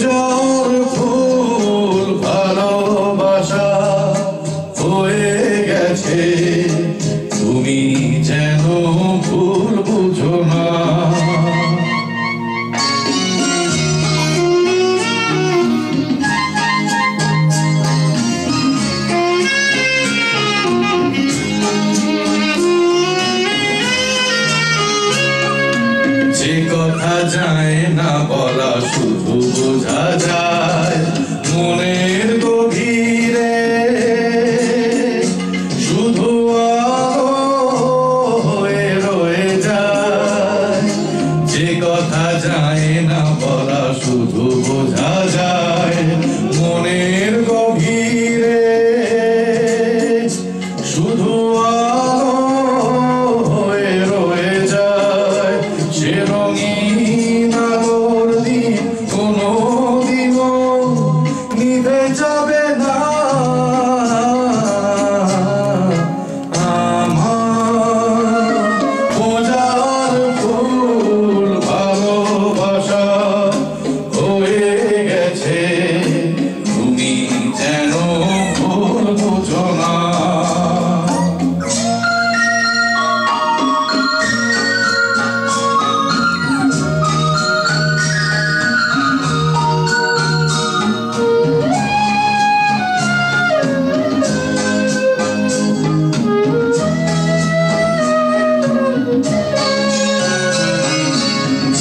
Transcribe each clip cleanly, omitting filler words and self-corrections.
পূজার ফুল ভালোবাসা হয়ে গেছে, তুমি যেন ভুল বুঝো না। যে কথা যায় না বলা শুধু বোঝা যায় মনের গভীরে, শুধু হয়ে রয়ে যায়। যে কথা যায় না বলা শুধু বোঝা যায় মনের গভীরে, শুধু হয়ে রয়ে যায়। সে রঙিন আলোর দিন কোনদিনও নিভে যাবে না। আমার পূজার ফুল ভালোবাসা হয়ে গেছে, তুমি যেন ভুল বুঝো না।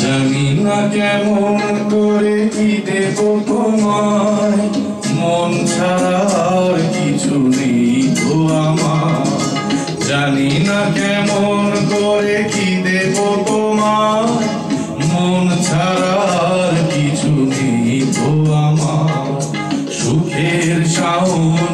জানি না কেমন করে কি দেব তোমায়, মন ছাড়া আর কিছু নেই তো আমার। জানি না কেমন করে কি দেব তোমায়, মন ছাড়া আর কিছু নেই তো আমার। সুখের শাওন